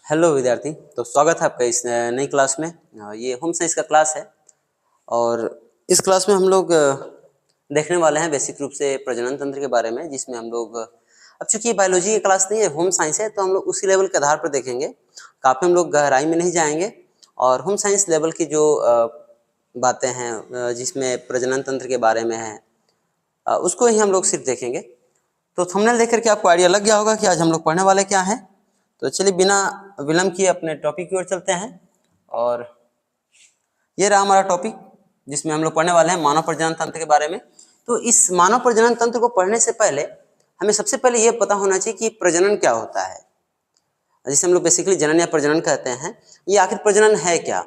Hello विद्यार्थी। तो स्वागत है आपका इस नई क्लास में। ये होम साइंस का क्लास है और इस क्लास में हम लोग देखने वाले हैं बेसिक रूप से प्रजनन तंत्र के बारे में, जिसमें हम लोग अब चूंकि बायोलॉजी की क्लास नहीं है, होम साइंस है, तो हम लोग उसी लेवल के आधार पर देखेंगे। काफ़ी हम लोग गहराई में नहीं जाएंगे और होम साइंस लेवल की जो बातें हैं जिसमें प्रजनन तंत्र के बारे में है उसको ही हम लोग सिर्फ देखेंगे। तो थंबनेल देख करके आपको आइडिया लग गया होगा कि आज हम लोग पढ़ने वाले क्या हैं। तो चलिए बिना विलंब किए अपने टॉपिक की ओर चलते हैं और ये रहा हमारा टॉपिक जिसमें हम लोग पढ़ने वाले हैं मानव प्रजनन तंत्र के बारे में। तो इस मानव प्रजनन तंत्र को पढ़ने से पहले हमें सबसे पहले ये पता होना चाहिए कि प्रजनन क्या होता है, जिसे हम लोग बेसिकली जनन या प्रजनन कहते हैं। ये आखिर प्रजनन है क्या?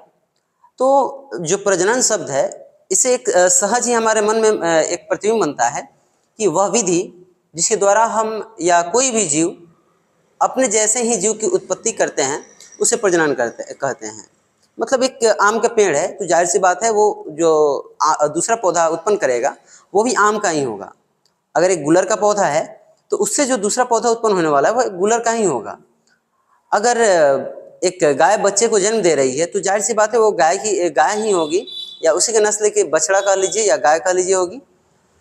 तो जो प्रजनन शब्द है इसे एक सहज ही हमारे मन में एक प्रतिबिंब बनता है कि वह विधि जिसके द्वारा हम या कोई भी जीव अपने जैसे ही जीव की उत्पत्ति करते हैं उसे प्रजनन कहते हैं। मतलब एक आम का पेड़ है तो जाहिर सी बात है वो जो दूसरा पौधा उत्पन्न करेगा वो भी आम का ही होगा। अगर एक गुलर का पौधा है तो उससे जो दूसरा पौधा उत्पन्न होने वाला है वह गुलर का ही होगा। अगर एक गाय बच्चे को जन्म दे रही है तो जाहिर सी बात है वो गाय ही होगी, या उसी के नस्ल के बछड़ा कह लीजिए या गाय कह लीजिए होगी,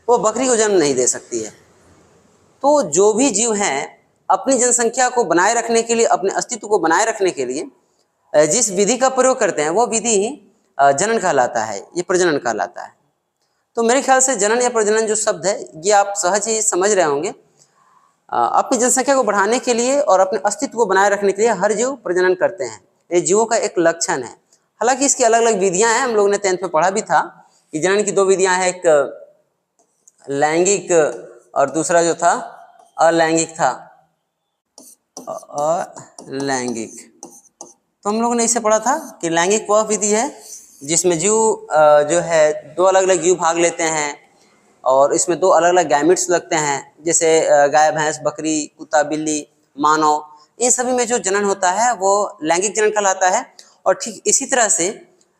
वो बकरी को जन्म नहीं दे सकती है। तो जो भी जीव हैं अपनी जनसंख्या को बनाए रखने के लिए, अपने अस्तित्व को बनाए रखने के लिए जिस विधि का प्रयोग करते हैं वो विधि ही जनन कहलाता है, ये प्रजनन कहलाता है। तो मेरे ख्याल से जनन या प्रजनन जो शब्द है ये आप सहज ही समझ रहे होंगे। अपनी जनसंख्या को बढ़ाने के लिए और अपने अस्तित्व को बनाए रखने के लिए हर जीव प्रजनन करते हैं, ये जीवों का एक लक्षण है। हालांकि इसकी अलग अलग विधियां हैं, हम लोगों ने 10th में पढ़ा भी था कि जनन की दो विधियां हैं, एक लैंगिक और दूसरा जो था अलैंगिक था, अलैंगिक। तो हम लोगों ने इसे पढ़ा था कि लैंगिक वह विधि है जिसमें जीव जो है दो अलग अलग जीव भाग लेते हैं और इसमें दो अलग अलग गैमेट्स लगते हैं, जैसे गाय भैंस बकरी कुत्ता बिल्ली मानव, इन सभी में जो जनन होता है वो लैंगिक जनन कहलाता है। और ठीक इसी तरह से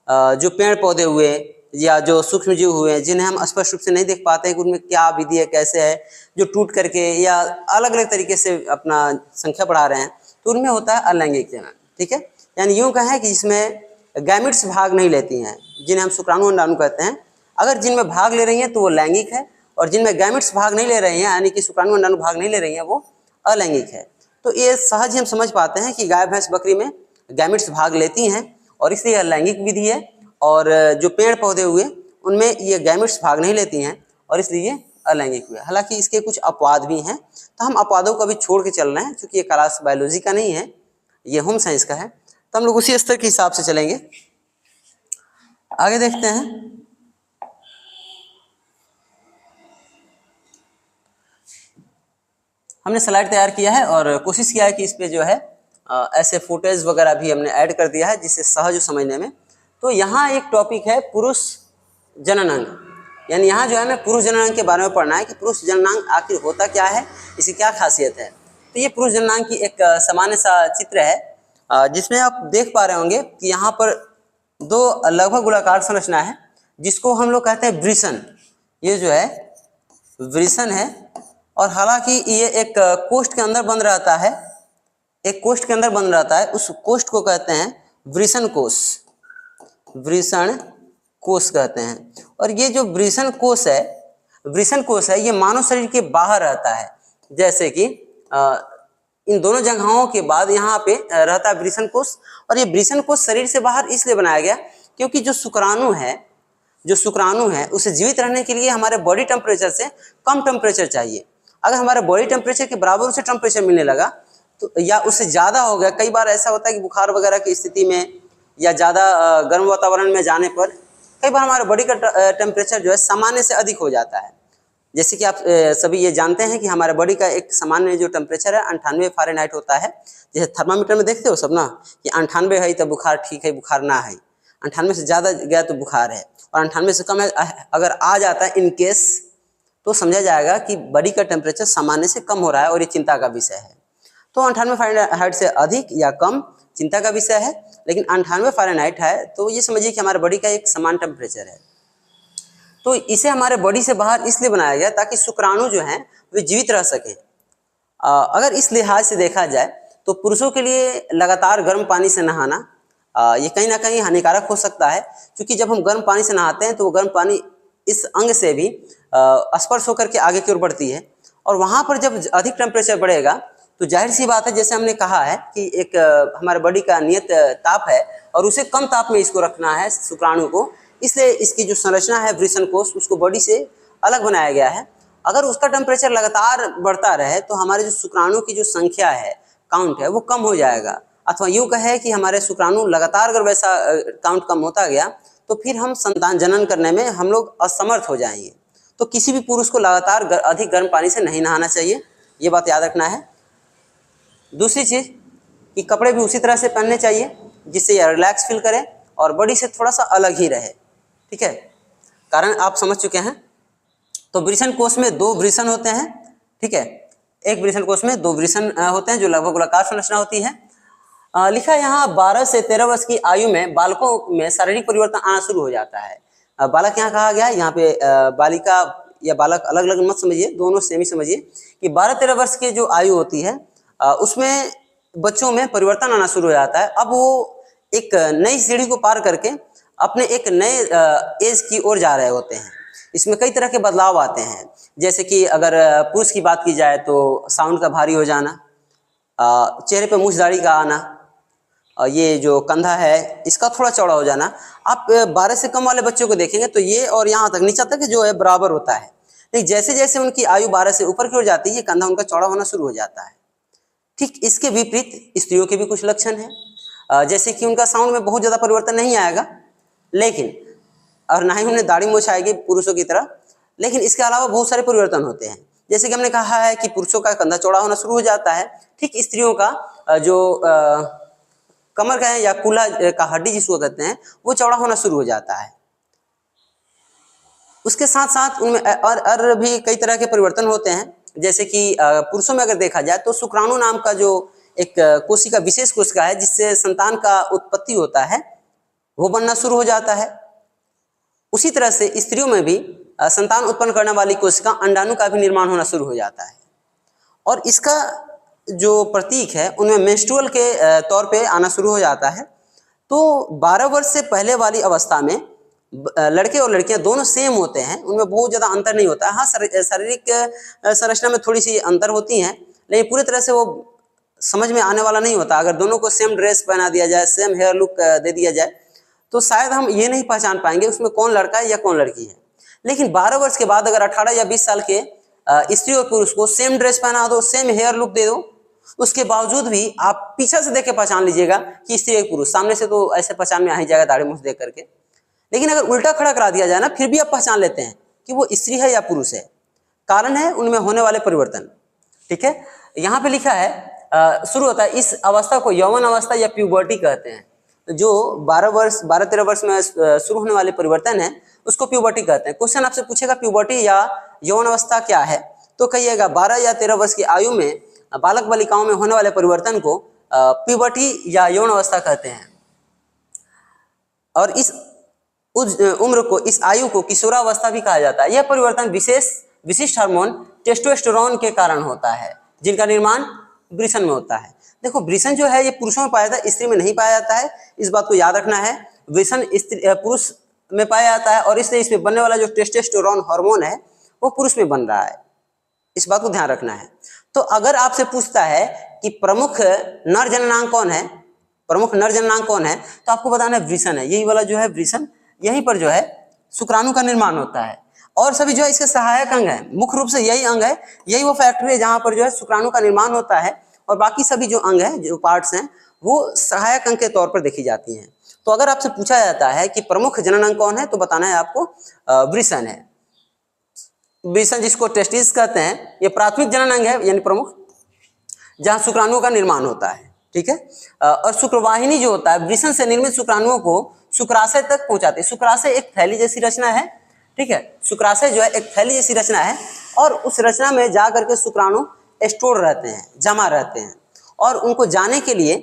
जो पेड़ पौधे हुए या जो सूक्ष्म जीव हुए जिन्हें हम स्पष्ट रूप से नहीं देख पाते हैं कि उनमें क्या विधि है कैसे है, जो टूट करके या अलग अलग तरीके से अपना संख्या बढ़ा रहे हैं, तो उनमें होता है अलैंगिक जनन। ठीक है, यानी यूं कहें कि जिसमें गैमेट्स भाग नहीं लेती हैं, जिन्हें हम शुक्राणु अंडाणु कहते हैं। अगर जिनमें भाग ले रही हैं तो वो लैंगिक है, और जिनमें गैमेट्स भाग नहीं ले रही हैं यानी कि शुक्राणु अंडाणु भाग नहीं ले रही हैं वो अलैंगिक है। तो ये सहज ही हम समझ पाते हैं कि गाय भैंस बकरी में गैमेट्स भाग लेती हैं और इसलिए यह लैंगिक विधि है, और जो पेड़ पौधे हुए उनमें ये गैमेट्स भाग नहीं लेती हैं और इसलिए अलैंगिक हुए। हालांकि इसके कुछ अपवाद भी हैं, तो हम अपवादों को अभी छोड़ के चल रहे हैं क्योंकि ये क्लास बायोलॉजी का नहीं है, ये होम साइंस का है, तो हम लोग उसी स्तर के हिसाब से चलेंगे। आगे देखते हैं। हमने स्लाइड तैयार किया है और कोशिश किया है कि इस पे जो है ऐसे फुटेज वगैरह भी हमने ऐड कर दिया है जिससे सहज समझने में। तो यहाँ एक टॉपिक है पुरुष जननांग, यानी यहाँ जो है हमें पुरुष जननांग के बारे में पढ़ना है कि पुरुष जननांग आखिर होता क्या है, इसकी क्या खासियत है। तो ये पुरुष जननांग की एक सामान्य सा चित्र है जिसमें आप देख पा रहे होंगे कि यहाँ पर दो लगभग गोलाकार संरचना है जिसको हम लोग कहते हैं वृषण। ये जो है वृषण है, और हालांकि ये एक कोष्ठ के अंदर बंद रहता है, एक कोष्ठ के अंदर बंद रहता है, उस कोष्ठ को कहते हैं वृषण कोष, वृषण कोष कहते हैं। और ये जो वृषण कोष है ये मानव शरीर के बाहर रहता है, जैसे कि इन दोनों जगहों के बाद यहाँ पे रहता है वृषण कोष। और ये वृषण कोष शरीर से बाहर इसलिए बनाया गया क्योंकि जो शुक्राणु है उसे जीवित रहने के लिए हमारे बॉडी टेम्परेचर से कम टेम्परेचर चाहिए। अगर हमारे बॉडी टेम्परेचर के बराबर उसे टेम्परेचर मिलने लगा तो या उससे ज़्यादा हो गया, कई बार ऐसा होता है कि बुखार वगैरह की स्थिति में या ज़्यादा गर्म वातावरण में जाने पर कई बार हमारे बॉडी का टेम्परेचर जो है सामान्य से अधिक हो जाता है। जैसे कि आप सभी ये जानते हैं कि हमारे बॉडी का एक सामान्य जो टेम्परेचर है 98 फ़ारेनहाइट होता है। जैसे थर्मामीटर में देखते हो सब ना कि 98 है तो बुखार ठीक है, बुखार ना है, 98 से ज़्यादा गया तो बुखार है, और 98 से कम है अगर आ जाता है इन केस तो समझा जाएगा कि बॉडी का टेम्परेचर सामान्य से कम हो रहा है और ये चिंता का विषय है। तो 98 फ़ारेनहाइट से अधिक या कम चिंता का विषय है, लेकिन 98 फ़ारेनहाइट है तो ये समझिए कि हमारे बॉडी का एक समान टेम्परेचर है। तो इसे हमारे बॉडी से बाहर इसलिए बनाया गया ताकि शुक्राणु जो हैं वे जीवित रह सकें। अगर इस लिहाज से देखा जाए तो पुरुषों के लिए लगातार गर्म पानी से नहाना ये कहीं ना कहीं हानिकारक हो सकता है, क्योंकि जब हम गर्म पानी से नहाते हैं तो वो गर्म पानी इस अंग से भी स्पर्श होकर के आगे की ओर बढ़ती है, और वहाँ पर जब अधिक टेम्परेचर बढ़ेगा तो जाहिर सी बात है, जैसे हमने कहा है कि एक हमारे बॉडी का नियत ताप है और उसे कम ताप में इसको रखना है शुक्राणु को, इसलिए इसकी जो संरचना है वृषण कोश उसको बॉडी से अलग बनाया गया है। अगर उसका टेम्परेचर लगातार बढ़ता रहे तो हमारे जो शुक्राणु की जो संख्या है, काउंट है, वो कम हो जाएगा, अथवा यूँ कहे कि हमारे शुक्राणु लगातार अगर वैसा काउंट कम होता गया तो फिर हम संतान जनन करने में हम लोग असमर्थ हो जाएंगे। तो किसी भी पुरुष को लगातार अधिक गर्म पानी से नहीं नहाना चाहिए, ये बात याद रखना है। दूसरी चीज़ कि कपड़े भी उसी तरह से पहनने चाहिए जिससे यह रिलैक्स फील करे और बॉडी से थोड़ा सा अलग ही रहे, ठीक है। कारण आप समझ चुके हैं। तो वृषण कोश में 2 वृषण होते हैं, ठीक है। एक वृषण कोश में 2 वृषण होते हैं जो लगभग गोलाकार संरचना होती है। लिखा है यहाँ 12 से 13 वर्ष की आयु में बालकों में शारीरिक परिवर्तन आना शुरू हो जाता है। बालक यहाँ कहा गया है, यहाँ पे बालिका या बालक अलग अलग मत समझिए, दोनों सेम ही समझिए कि 12-13 वर्ष की जो आयु होती है उसमें बच्चों में परिवर्तन आना शुरू हो जाता है। अब वो एक नई सीढ़ी को पार करके अपने एक नए एज की ओर जा रहे होते हैं। इसमें कई तरह के बदलाव आते हैं, जैसे कि अगर पुरुष की बात की जाए तो साउंड का भारी हो जाना, चेहरे पे मूछ दाढ़ी का आना, ये जो कंधा है इसका थोड़ा चौड़ा हो जाना। आप 12 से कम वाले बच्चों को देखेंगे तो ये और यहाँ तक नीचा तक जो है बराबर होता है, लेकिन जैसे जैसे उनकी आयु 12 से ऊपर की ओर जाती है ये कंधा उनका चौड़ा होना शुरू हो जाता है। ठीक इसके विपरीत स्त्रियों के भी कुछ लक्षण हैं, जैसे कि उनका साउंड में बहुत ज़्यादा परिवर्तन नहीं आएगा, लेकिन और ना ही उन्हें दाढ़ी मूछ आएगी पुरुषों की तरह, लेकिन इसके अलावा बहुत सारे परिवर्तन होते हैं। जैसे कि हमने कहा है कि पुरुषों का कंधा चौड़ा होना शुरू हो जाता है, ठीक स्त्रियों का जो कमर का है या कूल्हा का हड्डी जिसको कहते हैं वो चौड़ा होना शुरू हो जाता है। उसके साथ साथ उनमें और भी कई तरह के परिवर्तन होते हैं, जैसे कि पुरुषों में अगर देखा जाए तो शुक्राणु नाम का जो एक कोशिका विशेष कोशिका है जिससे संतान का उत्पत्ति होता है वो बनना शुरू हो जाता है। उसी तरह से स्त्रियों में भी संतान उत्पन्न करने वाली कोशिका अंडाणु का भी निर्माण होना शुरू हो जाता है, और इसका जो प्रतीक है उनमें मेंस्ट्रुअल के तौर पे आना शुरू हो जाता है। तो 12 वर्ष से पहले वाली अवस्था में लड़के और लड़कियां दोनों सेम होते हैं, उनमें बहुत ज़्यादा अंतर नहीं होता है। हाँ, शारीरिक संरचना में थोड़ी सी अंतर होती हैं, लेकिन पूरी तरह से वो समझ में आने वाला नहीं होता। अगर दोनों को सेम ड्रेस पहना दिया जाए, सेम हेयर लुक दे दिया जाए तो शायद हम ये नहीं पहचान पाएंगे उसमें कौन लड़का है या कौन लड़की है। लेकिन 12 वर्ष के बाद अगर 18 या 20 साल के स्त्री और पुरुष को सेम ड्रेस पहना दो, सेम हेयर लुक दे दो, उसके बावजूद भी आप पीछे से देख के पहचान लीजिएगा कि स्त्री एक पुरुष। सामने से तो ऐसे पहचान में आ ही जाएगा दाढ़ी मूंछ देख करके, लेकिन अगर उल्टा खड़ा करा दिया जाए ना फिर भी आप पहचान लेते हैं कि वो स्त्री है या पुरुष है। कारण है उनमें होने वाले परिवर्तन, ठीक है। यहाँ पे लिखा है शुरू होता है इस अवस्था को यौवन अवस्था या प्यूबर्टी कहते हैं। जो 12-13 वर्ष में शुरू होने वाले परिवर्तन है उसको प्यूबर्टी कहते हैं। क्वेश्चन आपसे पूछेगा प्यूबर्टी या यौवन अवस्था क्या है, तो कहिएगा 12 या 13 वर्ष की आयु में बालक बालिकाओं में होने वाले परिवर्तन को प्यूबर्टी या यौन अवस्था कहते हैं। और इस उम्र को, इस आयु को किशोरावस्था भी कहा जाता है। यह परिवर्तन विशिष्ट हार्मोन टेस्टोस्टेरोन के कारण होता है, जिनका निर्माण वृषण में होता है। देखो, वृषण जो है ये पुरुषों में पाया जाता है, स्त्री में नहीं पाया जाता है, इस बात को याद रखना है। वृषण पुरुष में पाया जाता है और इसलिए इसमें बनने वाला जो टेस्टोस्टेरोन हार्मोन है वो पुरुष में बन रहा है, इस बात को ध्यान रखना है। तो अगर आपसे पूछता है कि प्रमुख नर जननांग कौन है, प्रमुख नर जननांग कौन है, तो आपको बताना है वृषण है। यही वाला जो है वृषण, यहीं पर जो है शुक्राणु का निर्माण होता है, और सभी जो है इसके सहायक अंग है। मुख्य रूप से यही अंग है, यही वो फैक्ट्री है जहां पर जो है शुक्राणु का निर्माण होता है, और बाकी सभी जो अंग है, जो पार्ट्स हैं, वो सहायक अंग के तौर पर देखी जाती हैं। तो अगर आपसे पूछा जाता है कि प्रमुख जनन अंग कौन है, तो बताना है आपको वृषण है। वृषण जिसको टेस्टिस कहते हैं, ये प्राथमिक जनन अंग है, यानी प्रमुख, जहां शुक्राणुओं का निर्माण होता है, ठीक है। और शुक्रवाहिनी जो होता है वृषण से निर्मित शुक्राणुओं को शुक्राशय तक पहुंचाते हैं। शुक्राशय एक थैली जैसी रचना है, ठीक है। शुक्राशय जो है एक थैली जैसी रचना है, और उस रचना में जा करके शुक्राणु स्टोर रहते हैं, जमा रहते हैं, और उनको जाने के लिए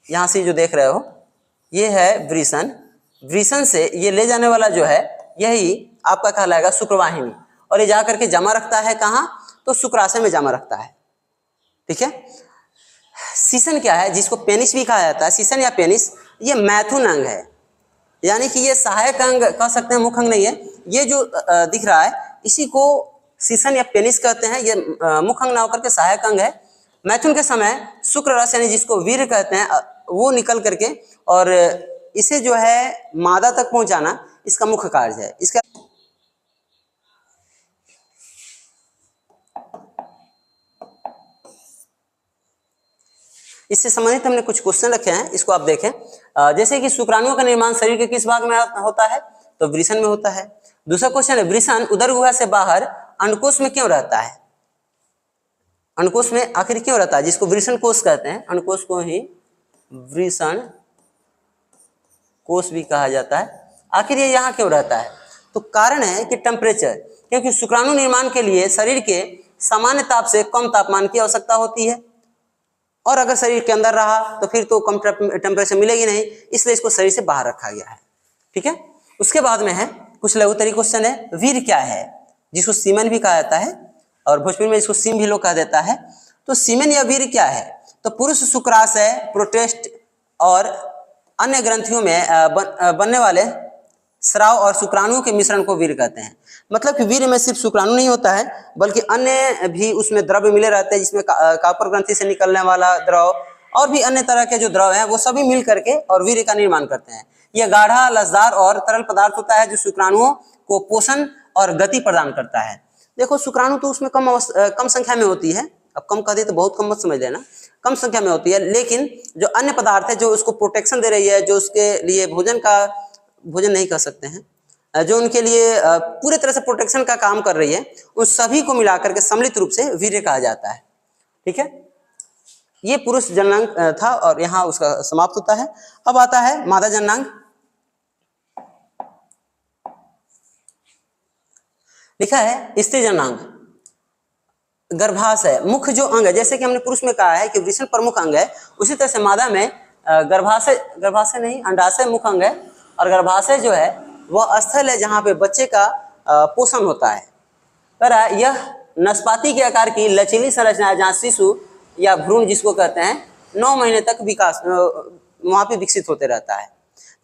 यहाँ से जो देख रहे हो ये है वृषण। वृषण से ये ले जाने वाला जो है यही आपका कहलाएगा शुक्रवाहिनी, और ये जा करके जमा रखता है कहाँ, तो शुक्राशय में जमा रखता है, ठीक है। सीसन क्या है, जिसको पेनिस भी कहा जाता है, सीसन या पेनिस, ये मैथुन अंग है, यानी कि ये सहायक अंग कह सकते हैं, मुख्य अंग नहीं है। ये जो दिख रहा है इसी को सीसन या पेनिस कहते हैं, ये मुख्य अंग ना होकर के सहायक अंग है। मैथुन के समय शुक्र रस यानी जिसको वीर्य कहते हैं वो निकल करके और इसे जो है मादा तक पहुंचाना इसका मुख्य कार्य है। इसका इससे संबंधित हमने कुछ क्वेश्चन रखे हैं, इसको आप देखें। जैसे कि शुक्राणुओं का निर्माण शरीर के किस भाग में होता है, तो वृषण में होता है। दूसरा क्वेश्चन है, वृषण उदर गुहा से बाहर अंडकोश में क्यों रहता है, अंडकोश में आखिर क्यों रहता है, जिसको वृषण कोश कहते हैं, अंडकोश को ही वृषण कोश भी कहा जाता है। आखिर ये यहाँ क्यों रहता है, तो कारण है कि टेम्परेचर, क्योंकि शुक्राणु निर्माण के लिए शरीर के सामान्य ताप से कम तापमान की आवश्यकता होती है, और अगर शरीर के अंदर रहा तो फिर तो कम टेम्परेचर मिलेगी नहीं, इसलिए इसको शरीर से बाहर रखा गया है। ठीक है, उसके बाद में है कुछ लघुत्तरी क्वेश्चन है, वीर क्या है, जिसको सीमेन भी कहा जाता है और भोजपुरी में इसको सीम भी लोग कह देता है। तो सीमेन या वीर क्या है, तो पुरुष शुक्राशय, प्रोटेस्ट और अन्य ग्रंथियों में बनने वाले स्राव और शुक्राणुओं के मिश्रण को वीर कहते हैं। मतलब कि वीर में सिर्फ शुक्राणु नहीं होता है बल्कि अन्य भी उसमें द्रव्य मिले रहते हैं, जिसमें कापर ग्रंथि से निकलने वाला द्रव और भी अन्य तरह के जो द्रव हैं वो सभी मिल करके और वीर्य का निर्माण करते हैं। यह गाढ़ा, लसदार और तरल पदार्थ होता है जो शुक्राणुओं को पोषण और गति प्रदान करता है। देखो शुक्राणु तो उसमें कम संख्या में होती है, अब कम कह दी तो बहुत कम मत समझ लेना, कम संख्या में होती है, लेकिन जो अन्य पदार्थ है जो उसको प्रोटेक्शन दे रही है, जो उसके लिए भोजन नहीं कह सकते हैं, जो उनके लिए पूरे तरह से प्रोटेक्शन का काम कर रही है, उन सभी को मिलाकर के सम्मिलित रूप से वीर्य कहा जाता है। ठीक है, ये पुरुष जननांग था और यहाँ उसका समाप्त होता है। अब आता है मादा जननांग। लिखा है स्त्री जननांग, गर्भाशय मुख्य जो अंग है, जैसे कि हमने पुरुष में कहा है कि वृषण प्रमुख अंग है, उसी तरह से मादा में गर्भाशय नहीं, अंडाशय मुख्य अंग है, और गर्भाशय जो है वह स्थल है जहाँ पे बच्चे का पोषण होता है। पर यह नाशपाती के आकार की लचीली संरचना है जहाँ शिशु या भ्रूण जिसको कहते हैं 9 महीने तक विकास वहाँ पे विकसित होते रहता है।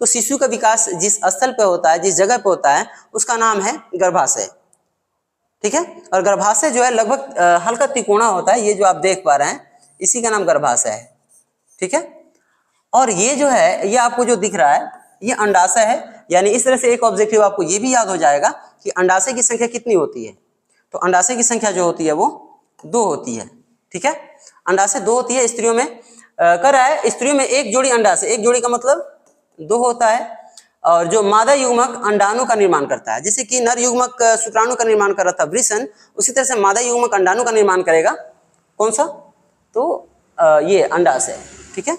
तो शिशु का विकास जिस स्थल पे होता है, जिस जगह पे होता है, उसका नाम है गर्भाशय। ठीक है, और गर्भाशय जो है लगभग हल्का तिकोना होता है, ये जो आप देख पा रहे हैं इसी का नाम गर्भाशय है। ठीक है, और ये जो है ये आपको जो दिख रहा है ये अंडाशय है, यानी इस तरह से एक ऑब्जेक्टिव आपको ये भी याद हो जाएगा कि अंडाशय की संख्या कितनी होती है, तो अंडाशय की संख्या जो होती है वो 2 होती है। ठीक है, अंडाशय 2 होती है स्त्रियों में। कर रहा है स्त्रियों में एक जोड़ी अंडाशय, एक जोड़ी का मतलब 2 होता है, और जो मादा युग्मक अंडाणु का निर्माण करता है, जैसे कि नर युग्मक शुक्राणु का निर्माण कर रहा था वृषण, उसी तरह से मादा युग्मक अंडाणु का निर्माण करेगा कौन सा, तो ये अंडाशय। ठीक है,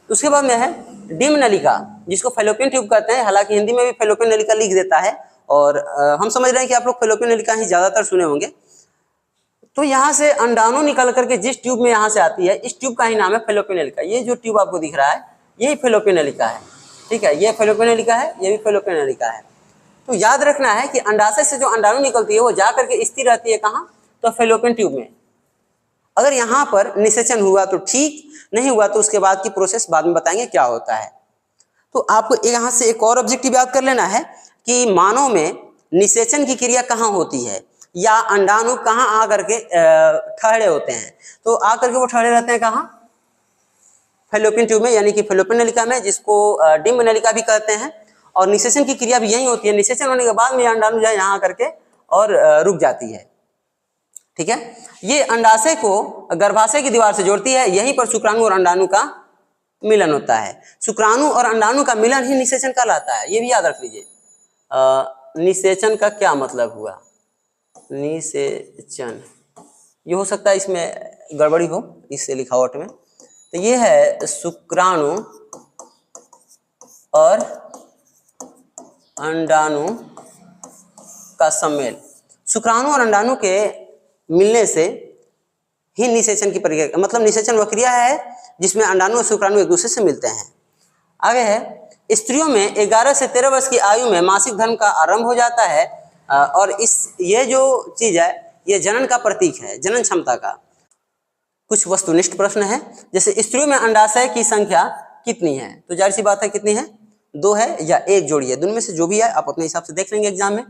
उसके बाद में है डिम नलिका, जिसको फैलोपियन ट्यूब कहते हैं, हालांकि हिंदी में भी फैलोपियन नलिका लिख देता है, और हम समझ रहे हैं कि आप लोग फैलोपियन नलिका ही ज्यादातर सुने होंगे। तो यहाँ से अंडाणु निकल करके जिस ट्यूब में यहाँ से आती है, इस ट्यूब का ही नाम है फैलोपियन नलिका। ये जो ट्यूब आपको दिख रहा है यही फैलोपियन नलिका है। ठीक है, ये फैलोपियन नलिका है, ये भी फैलोपियन नलिका है। तो याद रखना है कि अंडाशय से जो अंडाणु निकलती है वो जा करके स्थिर रहती है कहाँ, तो फैलोपियन ट्यूब में। अगर यहाँ पर निषेचन हुआ तो ठीक, नहीं हुआ तो उसके बाद की प्रोसेस बाद में बताएंगे क्या होता है। तो आपको यहाँ से एक और ऑब्जेक्टिव याद कर लेना है कि मानव में निषेचन की क्रिया कहाँ होती है, या अंडाणु कहाँ आकर के ठहरे होते हैं, तो आकर के वो ठहरे रहते हैं कहाँ, फैलोपियन ट्यूब में, यानी कि फैलोपियन नलिका में, जिसको डिम्ब नलिका भी कहते हैं। और निषेचन की क्रिया भी यही होती है, निषेचन होने के बाद में अंडाणु जो है यहाँ करके और रुक जाती है। ठीक है, ये अंडाशय को गर्भाशय की दीवार से जोड़ती है, यहीं पर शुक्राणु और अंडाणु का मिलन होता है। शुक्राणु और अंडाणु का मिलन ही निषेचन कहलाता है, ये भी याद रख लीजिए। निषेचन का क्या मतलब हुआ, निषेचन, ये हो सकता है इसमें गड़बड़ी हो इस लिखावट में, तो ये है शुक्राणु और अंडाणु का सम्मेलन। शुक्राणु और अंडाणु के मिलने से ही निषेचन की प्रक्रिया, मतलब निषेचन वह क्रिया है जिसमें अंडाणु और शुक्राणु एक दूसरे से मिलते हैं। आगे है स्त्रियों में 11 से 13 वर्ष की आयु में मासिक धर्म का आरंभ हो जाता है, और ये जो चीज है ये जनन का प्रतीक है, जनन क्षमता का। कुछ वस्तुनिष्ठ प्रश्न है, जैसे स्त्रियों में अंडाशय की संख्या कितनी है, तो जाहिर सी बात है कितनी है, 2 है या 1 जोड़ी है, दोनों में से जो भी है आप अपने हिसाब से देख लेंगे एग्जाम में।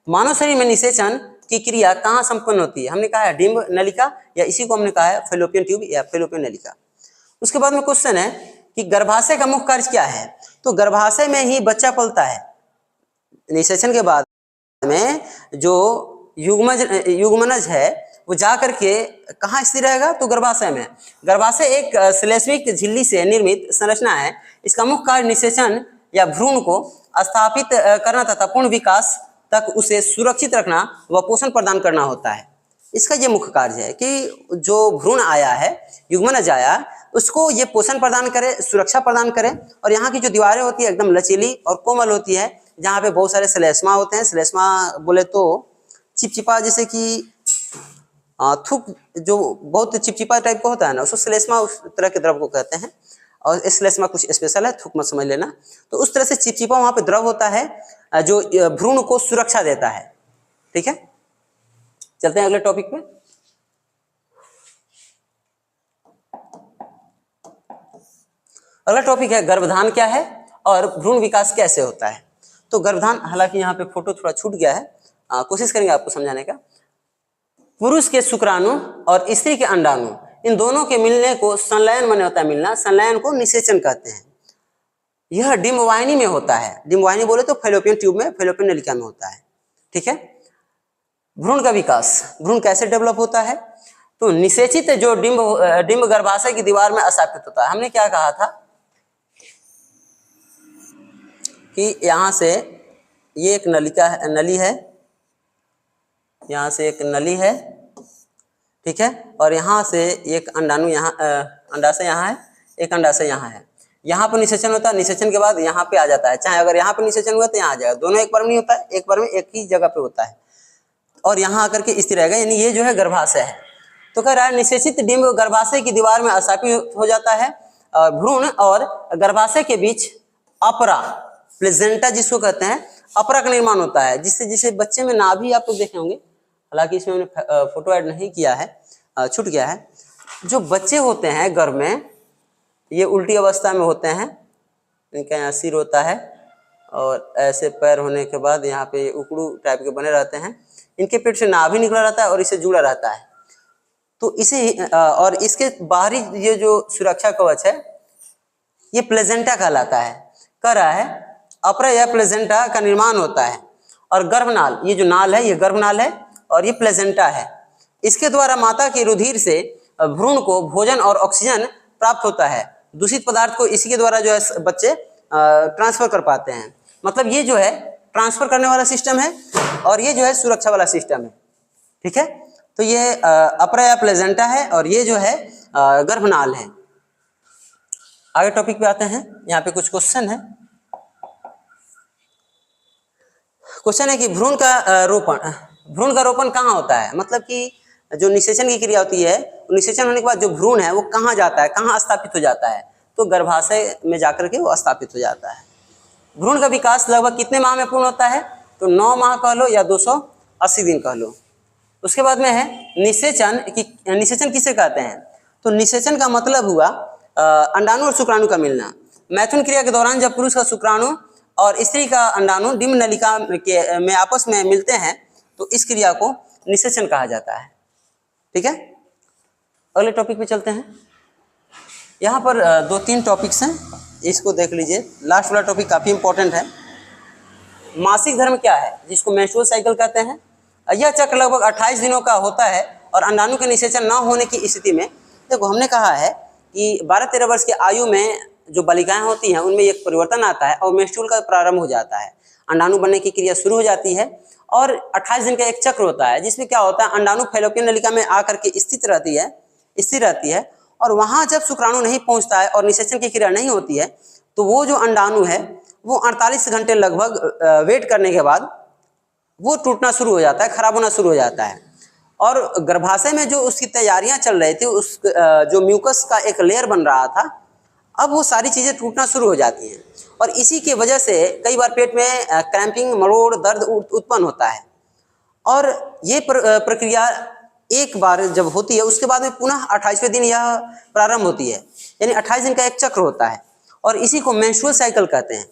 मानव शरीर में निषेचन की क्रिया कहाँ संपन्न होती है, हमने कहा है डिंब नलिका, या इसी को हमने कहा है फैलोपियन ट्यूब या फैलोपियन नलिका। उसके बाद में क्वेश्चन है कि गर्भाशय का मुख्य कार्य क्या है, तो गर्भाशय में ही बच्चा पलता है। निषेचन के बाद में जो युग्मनज है वो जा करके कहाँ स्थिर रहेगा, तो गर्भाशय में। गर्भाशय एक श्लेष्मिक झिल्ली से निर्मित संरचना है। इसका मुख्य कार्य निषेचन या भ्रूण को स्थापित करना तथा पूर्ण विकास तक उसे सुरक्षित रखना व पोषण प्रदान करना होता है। इसका ये मुख्य कार्य है कि जो भ्रूण आया है, युग्मनज आया, उसको ये पोषण प्रदान करे, सुरक्षा प्रदान करे, और यहाँ की जो दीवारें होती है एकदम लचीली और कोमल होती है, जहाँ पे बहुत सारे श्लेष्मा होते हैं। श्लेष्मा बोले तो चिपचिपा, जैसे कि थूक जो बहुत चिपचिपा टाइप का होता है ना, उसको श्लेष्मा उस तरह के द्रव को कहते हैं। और श्लेष्मा कुछ स्पेशल है, थूक मत समझ लेना। तो उस तरह से चिपचिपा वहाँ पे द्रव होता है जो भ्रूण को सुरक्षा देता है। ठीक है, चलते हैं अगले टॉपिक पे। अगला टॉपिक है गर्भधान क्या है और भ्रूण विकास कैसे होता है। तो गर्भधान, हालांकि यहाँ पे फोटो थोड़ा छूट गया है, कोशिश करेंगे आपको समझाने का। पुरुष के शुक्राणु और स्त्री के अंडाणु, इन दोनों के मिलने को संलयन माने होता है मिलना, संलयन को निषेचन कहते हैं। यह डिंबवाहिनी में होता है। डिंबवाहिनी बोले तो फैलोपियन ट्यूब में, फैलोपियन नलिका में होता है। ठीक है, भ्रूण का विकास, भ्रूण कैसे डेवलप होता है, तो निषेचित जो डिंब गर्भाशय की दीवार में स्थापित होता है। हमने क्या कहा था कि यहाँ से ये एक नली है, यहाँ से एक नली है, ठीक है, और यहाँ से एक अंडाणु, यहाँ अंडाशय यहाँ है, एक अंडाशय यहाँ है। यहाँ पर निषेचन होता है, निषेचन के बाद यहाँ पे आ जाता है। चाहे अगर यहाँ पर निषेचन हुआ तो यहाँ आ जाएगा, दोनों एक बार में नहीं होता है, एक बार में एक ही जगह पे होता है, और यहाँ आकर के स्थिर रहेगा, यानी ये जो है गर्भाशय है। तो कह रहा है निषेचित डिंब गर्भाशय की दीवार में स्थापित हो जाता है। भ्रूण और गर्भाशय के बीच अपरा, प्लेजेंटा जिसको कहते हैं, अपरा का निर्माण होता है, जिससे जिसे बच्चे में नाभि आप लोग देखे होंगे, हालांकि इसमें मैंने फोटो ऐड नहीं किया है, छूट गया है। जो बच्चे होते हैं गर्भ में, ये उल्टी अवस्था में होते हैं, इनका यहाँ सिर होता है और ऐसे पैर होने के बाद यहाँ पे उकड़ू टाइप के बने रहते हैं। इनके पेट से नाभि निकला रहता है और इसे जुड़ा रहता है। तो इसे और इसके बाहरी ये जो सुरक्षा कवच है ये प्लेजेंटा कहलाता है। कह रहा है अपरा या प्लेजेंटा का निर्माण होता है, और गर्भनाल, ये जो नाल है ये गर्भनाल है और ये प्लेजेंटा है। इसके द्वारा माता के रुधिर से भ्रूण को भोजन और ऑक्सीजन प्राप्त होता है। दूषित पदार्थ को इसी के द्वारा जो है बच्चे ट्रांसफर कर पाते हैं। मतलब ये जो है ट्रांसफर करने वाला सिस्टम है और ये जो है सुरक्षा वाला सिस्टम है। ठीक है, तो ये अपरा या प्लेजेंटा है और ये जो है गर्भनाल है। आगे टॉपिक पे आते हैं। यहाँ पे कुछ क्वेश्चन है। क्वेश्चन है कि भ्रूण का रोपण कहाँ होता है, मतलब कि जो निषेचन की क्रिया होती है, निषेचन होने के बाद जो भ्रूण है वो कहाँ जाता है, कहाँ स्थापित हो जाता है, तो गर्भाशय में जाकर के वो स्थापित हो जाता है। भ्रूण का विकास लगभग कितने माह में पूर्ण होता है, तो 9 माह कह लो या 280 दिन कह लो। उसके बाद में है निषेचन किसे कहते हैं, तो निषेचन का मतलब हुआ अंडाणु और शुक्राणु का मिलना। मैथुन क्रिया के दौरान जब पुरुष का शुक्राणु और स्त्री का अंडाणु डिंब नलिका में आपस में मिलते हैं तो इस क्रिया को निषेचन कहा जाता है। ठीक है, अगले टॉपिक पे चलते हैं। यहाँ पर 2-3 टॉपिक्स हैं, इसको देख लीजिए। लास्ट वाला टॉपिक काफ़ी इंपॉर्टेंट है। मासिक धर्म क्या है, जिसको मेंस्ट्रुअल साइकिल कहते हैं। यह चक्र लगभग 28 दिनों का होता है और अंडाणु के निषेचन न होने की स्थिति में, देखो हमने कहा है कि 12-13 वर्ष की आयु में जो बालिकाएं होती हैं उनमें एक परिवर्तन आता है और मेंस्ट्रुअल का प्रारंभ हो जाता है, अंडाणु बनने की क्रिया शुरू हो जाती है और 28 दिन का एक चक्र होता है, जिसमें क्या होता है अंडाणु फैलोपियन नलिका में आकर के स्थिर रहती है और वहाँ जब शुक्राणु नहीं पहुँचता है और निषेचन की क्रिया नहीं होती है तो वो जो अंडाणु है वो 48 घंटे लगभग वेट करने के बाद वो टूटना शुरू हो जाता है, खराब होना शुरू हो जाता है। और गर्भाशय में जो उसकी तैयारियां चल रही थी, उस जो म्यूकस का एक लेयर बन रहा था, अब वो सारी चीज़ें टूटना शुरू हो जाती हैं और इसी के वजह से कई बार पेट में क्रैम्पिंग, मरोड़, दर्द उत्पन्न होता है। और ये प्रक्रिया एक बार जब होती है उसके बाद में पुनः 28वें दिन यह प्रारंभ होती है, यानी 28 दिन का एक चक्र होता है और इसी को मेंस्ट्रुअल साइकिल कहते हैं,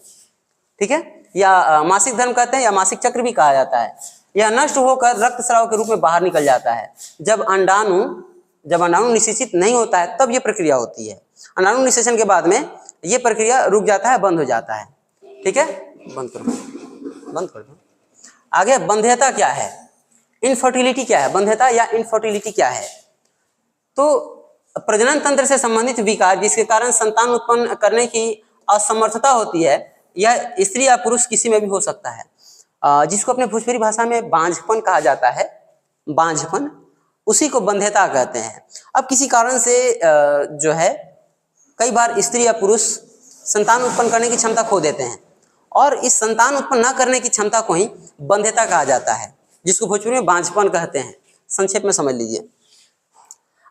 ठीक है, या मासिक धर्म कहते हैं या मासिक चक्र भी कहा जाता है। यह नष्ट होकर रक्तस्राव के रूप में बाहर निकल जाता है। जब अंडाणु निषेचित नहीं होता है तब यह प्रक्रिया होती है। अंडाणु निषेचन के बाद में यह प्रक्रिया रुक जाता है, बंद हो जाता है, ठीक है। बंद कर दो। आगे बंध्यता क्या है, इनफर्टिलिटी क्या है, बंध्यता या इनफर्टिलिटी क्या है? तो प्रजनन तंत्र से संबंधित विकार जिसके कारण संतान उत्पन्न करने की असमर्थता होती है, यह स्त्री या पुरुष किसी में भी हो सकता है, जिसको अपने भोजपुरी भाषा में बांझपन कहा जाता है, बांझपन, उसी को बंध्यता कहते हैं। अब किसी कारण से जो है कई बार स्त्री या पुरुष संतान उत्पन्न करने की क्षमता खो देते हैं और इस संतान उत्पन्न न करने की क्षमता को ही बंध्यता कहा जाता है, जिसको भोजपुरी में बांझपन कहते हैं। संक्षेप में समझ लीजिए।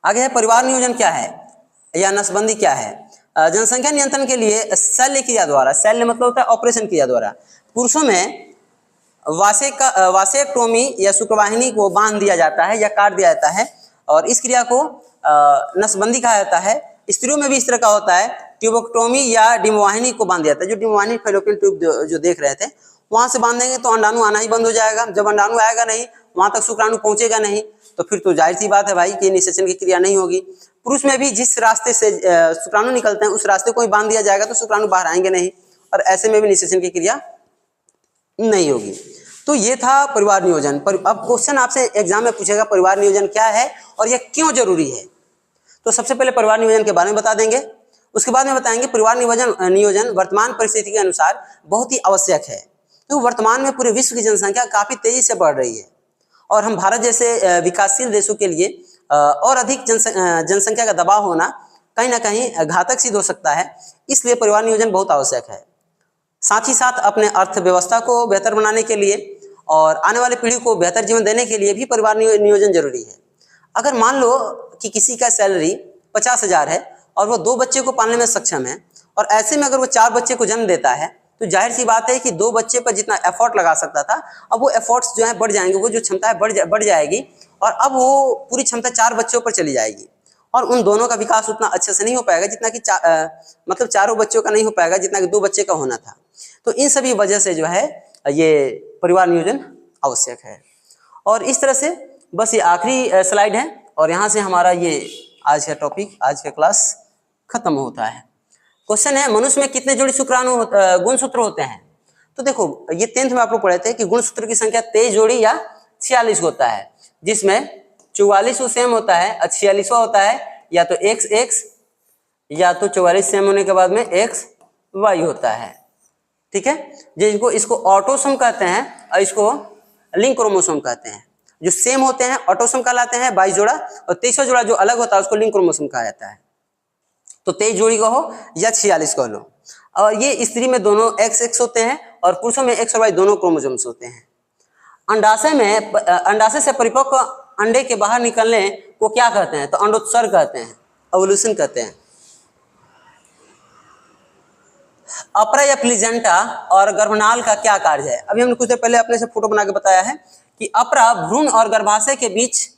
आगे है परिवार नियोजन क्या है या नसबंदी क्या है? जनसंख्या नियंत्रण के लिए शल्य क्रिया द्वारा, शल्य मतलब होता है ऑपरेशन क्रिया द्वारा, पुरुषों में वासेक्टोमी या शुक्रवाहिनी को बांध दिया जाता है या काट दिया जाता है और इस क्रिया को नसबंदी कहा जाता है। स्त्रियों में भी इस तरह का होता है, ट्यूबोक्टोमी या डिम्बवाहिनी को बांध दिया जाता है। जो डिम्बवाहिनी फैलोपियन ट्यूब जो देख रहे थे वहां से बांध देंगे तो अंडाणु आना ही बंद हो जाएगा। जब अंडाणु आएगा नहीं, वहां तक शुक्राणु पहुंचेगा नहीं, तो फिर तो जाहिर सी बात है भाई कि निषेचन की क्रिया नहीं होगी। पुरुष में भी जिस रास्ते से शुक्राणु निकलते हैं उस रास्ते को ही बांध दिया जाएगा तो शुक्राणु बाहर आएंगे नहीं और ऐसे में भी निषेचन की क्रिया नहीं होगी। तो ये था परिवार नियोजन। अब क्वेश्चन आपसे एग्जाम में पूछेगा परिवार नियोजन क्या है और यह क्यों जरूरी है। तो सबसे पहले परिवार नियोजन के बारे में बता देंगे, उसके बाद में बताएंगे परिवार नियोजन वर्तमान परिस्थिति के अनुसार बहुत ही आवश्यक है, क्योंकि वर्तमान में पूरे विश्व की जनसंख्या काफी तेजी से बढ़ रही है और हम भारत जैसे विकासशील देशों के लिए और अधिक जनसंख्या का दबाव होना कहीं ना कहीं घातक सिद्ध हो सकता है। इसलिए परिवार नियोजन बहुत आवश्यक है। साथ ही साथ अपने अर्थव्यवस्था को बेहतर बनाने के लिए और आने वाली पीढ़ी को बेहतर जीवन देने के लिए भी परिवार नियोजन जरूरी है। अगर मान लो कि किसी का सैलरी 50,000 है और वो 2 बच्चे को पालने में सक्षम है और ऐसे में अगर वो 4 बच्चे को जन्म देता है तो जाहिर सी बात है कि 2 बच्चे पर जितना एफर्ट लगा सकता था अब वो एफर्ट्स जो है बढ़ जाएंगे, वो जो क्षमता है बढ़ जाएगी और अब वो पूरी क्षमता 4 बच्चों पर चली जाएगी और उन दोनों का विकास उतना अच्छे से नहीं हो पाएगा जितना कि मतलब चारों बच्चों का नहीं हो पाएगा जितना कि 2 बच्चे का होना था। तो इन सभी वजह से जो है ये परिवार नियोजन आवश्यक है। और इस तरह से बस ये आखिरी स्लाइड है और यहाँ से हमारा ये आज का टॉपिक, आज का क्लास खत्म होता है। क्वेश्चन है मनुष्य में कितने जोड़ी शुक्राणु गुणसूत्र होते हैं? तो देखो ये 10th में आप लोग पढ़े थे कि गुणसूत्र की संख्या 23 जोड़ी या 46 होता है, जिसमें 44 सेम होता है, 46 होता है या तो XX या तो 44 सेम होने के बाद में XY होता है, ठीक है। जिनको इसको ऑटोसोम कहते हैं और इसको लिंक क्रोमोसोम कहते हैं। जो सेम होते हैं ऑटोसोम कहलाते हैं 22 जोड़ा और 23वां जोड़ा जो अलग होता है उसको लिंक क्रोमोसोम कहा जाता है। तो 23 जोड़ी कहो या 46 कह लो। और ये स्त्री में दोनों XX होते हैं और पुरुषों में X और Y दोनों क्रोमोसोम्स होते हैं। अंडाशय से परिपक्व अंडे के बाहर निकलने को क्या कहते हैं? तो अंडोत्सर्ग कहते हैं, एवोल्यूशन कहते हैं। अपरा या प्लीजेंटा और गर्भनाल का क्या कार्य है? अभी हमने कुछ देर पहले अपने से फोटो बना के बताया है कि अपरा भ्रूण और गर्भाशय के बीच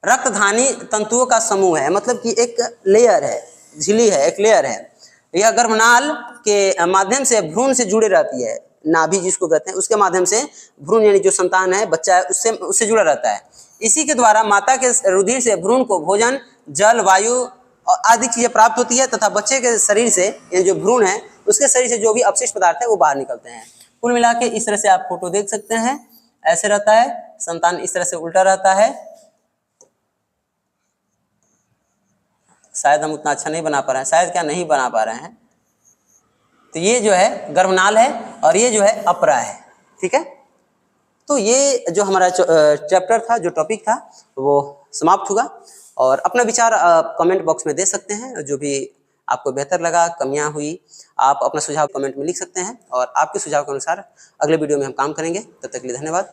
रक्तधानी तंतुओं का समूह है, मतलब कि एक लेयर है, झिल्ली है, एक लेयर है। यह गर्भनाल के माध्यम से भ्रूण से जुड़े रहती है, नाभि जिसको कहते हैं, उसके माध्यम से भ्रूण यानी जो संतान है, बच्चा है, उससे जुड़ा रहता है। इसी के द्वारा माता के रुधिर से भ्रूण को भोजन, जल, वायु आदि चीजें प्राप्त होती है तथा बच्चे के शरीर से यानी जो भ्रूण है उसके शरीर से जो भी अपशिष्ट पदार्थ है वो बाहर निकलते हैं। कुल मिला के इस तरह से आप फोटो देख सकते हैं, ऐसे रहता है, संतान इस तरह से उल्टा रहता है। शायद हम उतना अच्छा नहीं बना पा रहे हैं, शायद क्या नहीं बना पा रहे हैं। तो ये जो है गर्भनाल है और ये जो है अपरा है, ठीक है। तो ये जो हमारा चैप्टर था, जो टॉपिक था वो समाप्त हुआ और अपना विचार कमेंट बॉक्स में दे सकते हैं। जो भी आपको बेहतर लगा, कमियां हुई, आप अपना सुझाव कमेंट में लिख सकते हैं और आपके सुझाव के अनुसार अगले वीडियो में हम काम करेंगे। तब तक के लिए धन्यवाद।